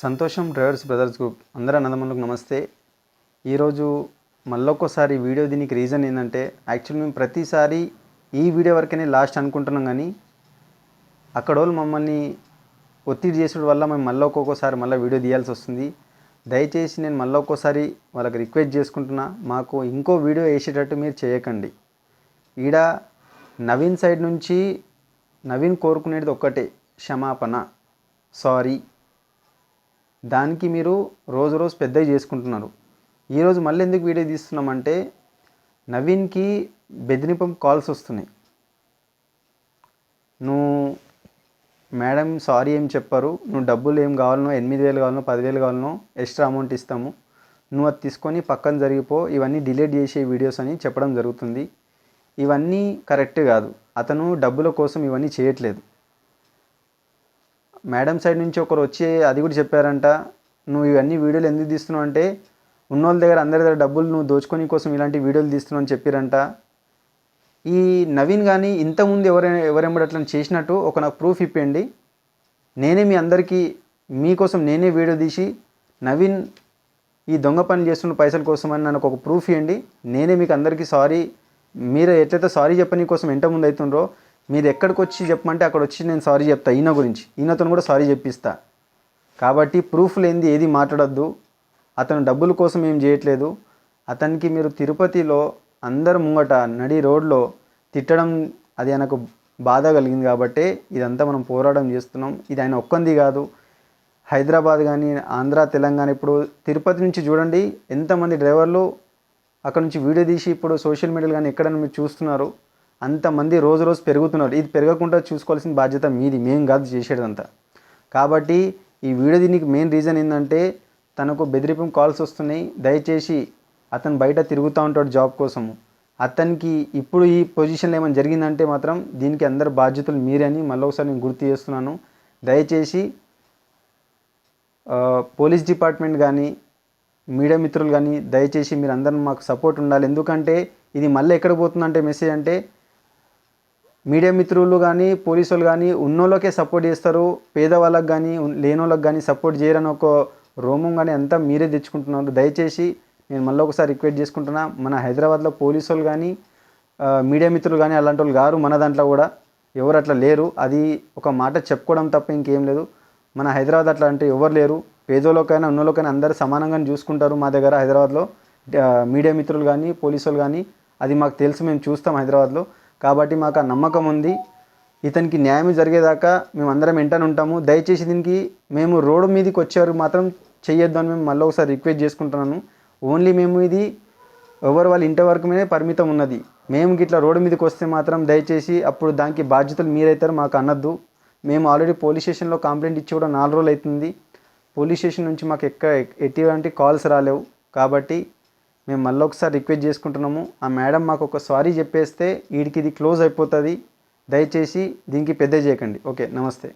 సంతోషం drivers brothers group అందరూ అన్నదమ్ములకు నమస్తే. ఈరోజు మళ్ళొక్కసారి వీడియో దీనికి రీజన్ ఏంటంటే, యాక్చువల్లీ మేము ప్రతిసారి ఈ వీడియో వరకనే లాస్ట్ అనుకుంటున్నాం, కానీ అక్కడోళ్ళు మమ్మల్ని ఒత్తిడి చేసడం వల్ల మేము ఒక్కొక్కసారి వీడియో తీయాల్సి వస్తుంది. దయచేసి నేను ఒక్కోసారి వాళ్ళకి రిక్వెస్ట్ చేసుకుంటున్నా, మాకు ఇంకో వీడియో వేసేటట్టు మీరు చేయకండి. ఈడ నవీన్ సైడ్ నుంచి నవీన్ కోరుకునేది ఒక్కటే, క్షమాపణ, సారీ. దానికి మీరు రోజు రోజు పెద్దగా చేసుకుంటున్నారు. ఈరోజు మళ్ళీ ఎందుకు వీడియో తీస్తున్నామంటే, నవీన్కి బెదిరింపు కాల్స్ వస్తున్నాయి. నువ్వు మేడం సారీ ఏం చెప్పారు, నువ్వు డబ్బులు ఏం కావాలనో 8,000 కావాలనో 10,000 కావాలనో ఎక్స్ట్రా అమౌంట్ ఇస్తాము, నువ్వు అది తీసుకొని పక్కన జరిగిపో, ఇవన్నీ డిలీట్ చేసే వీడియోస్ అని చెప్పడం జరుగుతుంది. ఇవన్నీ కరెక్ట్ కాదు. అతను డబ్బుల కోసం ఇవన్నీ చేయట్లేదు. మేడం సైడ్ నుంచి ఒకరు వచ్చి అది కూడా చెప్పారంట, నువ్వు ఇవన్నీ వీడియోలు ఎందుకు తీస్తున్నావు అంటే, ఉన్నోళ్ళ దగ్గర అందరి దగ్గర డబ్బులు నువ్వు దోచుకొని కోసం ఇలాంటి వీడియోలు తీస్తున్నావు అని చెప్పారంట. ఈ నవీన్ కానీ ఇంతకుముందు ఎవరెంబడి అట్లా చేసినట్టు నాకు ప్రూఫ్ ఇప్పండి. నేనే మీ అందరికీ మీకోసం నేనే వీడియో తీసి, నవీన్ ఈ దొంగ పని చేస్తున్న పైసల కోసం అని నాకు ఒక ప్రూఫ్ ఇవ్వండి. నేనే మీకు అందరికీ సారీ, మీరు ఎట్లయితే సారీ చెప్పని కోసం ఎంత ముందు అవుతుండ్రో, మీరు ఎక్కడికి వచ్చి చెప్పమంటే అక్కడ వచ్చి నేను సారీ చెప్తా. ఈయన గురించి ఈయనతో కూడా సారీ చెప్పిస్తా. కాబట్టి ప్రూఫ్ లేనిది ఏది మాట్లాడొద్దు. అతను డబ్బుల కోసం ఏం చేయట్లేదు. అతనికి మీరు తిరుపతిలో అందరు ముంగట నడి రోడ్లో తిట్టడం అది ఆయనకు బాధ కలిగింది. కాబట్టి ఇదంతా మనం పోరాటం చేస్తున్నాం. ఇది ఆయన ఒక్కంది కాదు. హైదరాబాద్ కానీ ఆంధ్ర తెలంగాణ, ఇప్పుడు తిరుపతి నుంచి చూడండి ఎంతమంది డ్రైవర్లు అక్కడ నుంచి వీడియో తీసి ఇప్పుడు సోషల్ మీడియాలో కానీ ఎక్కడైనా మీరు చూస్తున్నారు. అంతమంది రోజు రోజు పెరుగుతున్నారు. ఇది పెరగకుండా చూసుకోవాల్సిన బాధ్యత మీది, మేము కాదు చేసేదంతా. కాబట్టి ఈ వీడియో దీనికి మెయిన్ రీజన్ ఏంటంటే, తనకు బెదిరింపు కాల్స్ వస్తున్నాయి. దయచేసి అతను బయట తిరుగుతూ ఉంటాడు జాబ్ కోసము. అతనికి ఇప్పుడు ఈ పొజిషన్లో ఏమైనా జరిగిందంటే మాత్రం దీనికి అందరు బాధ్యతలు మీరే అని ఒకసారి నేను గుర్తు చేస్తున్నాను. దయచేసి పోలీస్ డిపార్ట్మెంట్ కానీ మీడియా మిత్రులు కానీ దయచేసి మీరు అందరం మాకు సపోర్ట్ ఉండాలి. ఎందుకంటే ఇది మళ్ళీ ఎక్కడ పోతుందంటే మెసేజ్ అంటే, మీడియా మిత్రులు కానీ పోలీసు వాళ్ళు కానీ ఉన్నోళ్ళకే సపోర్ట్ చేస్తారు, పేదవాళ్ళకి కానీ లేనోళ్ళకి కానీ సపోర్ట్ చేయరని ఒక రోమం కానీ అంతా మీరే తెచ్చుకుంటున్నారు. దయచేసి నేను ఒకసారి రిక్వెస్ట్ చేసుకుంటున్నా, మన హైదరాబాద్లో పోలీసు వాళ్ళు కానీ మీడియా మిత్రులు కానీ అలాంటి వాళ్ళు గారు మన దాంట్లో కూడా ఎవరు అట్లా లేరు. అది ఒక మాట చెప్పుకోవడం తప్ప ఇంకేం లేదు. మన హైదరాబాద్ అట్లా అంటే ఎవరు లేరు. పేదోళ్ళకైనా ఉన్నోళ్ళకైనా అందరూ సమానంగా చూసుకుంటారు మా దగ్గర హైదరాబాద్లో. మీడియా మిత్రులు కానీ పోలీసు వాళ్ళు కానీ అది మాకు తెలుసు, మేము చూస్తాం హైదరాబాద్లో. కాబట్టి మాకు ఆ నమ్మకం ఉంది. ఇతనికి న్యాయం జరిగేదాకా మేము అందరం వెంటనే ఉంటాము. దయచేసి దీనికి మేము రోడ్డు మీదకి వచ్చేవారు మాత్రం చెయ్యొద్దు అని మేము ఒకసారి రిక్వెస్ట్ చేసుకుంటున్నాను. ఓన్లీ మేము ఇది వాళ్ళ ఇంటి వరకునే పరిమితం ఉన్నది. మేము ఇట్లా రోడ్డు మీదకి వస్తే మాత్రం దయచేసి అప్పుడు దానికి బాధ్యతలు మీరైతారు, మాకు అనద్దు. మేము ఆల్రెడీ పోలీస్ స్టేషన్లో కంప్లైంట్ ఇచ్చి కూడా 4 రోజులు అవుతుంది. పోలీస్ స్టేషన్ నుంచి మాకు ఎటువంటి కాల్స్ రాలేవు. కాబట్టి మేము ఒకసారి రిక్వెస్ట్ చేసుకుంటున్నాము. ఆ మేడం మాకు ఒక సారీ చెప్పేస్తే వీడికి ఇది క్లోజ్ అయిపోతుంది. దయచేసి దీనికి పెద్ద చేయకండి. ఓకే, నమస్తే.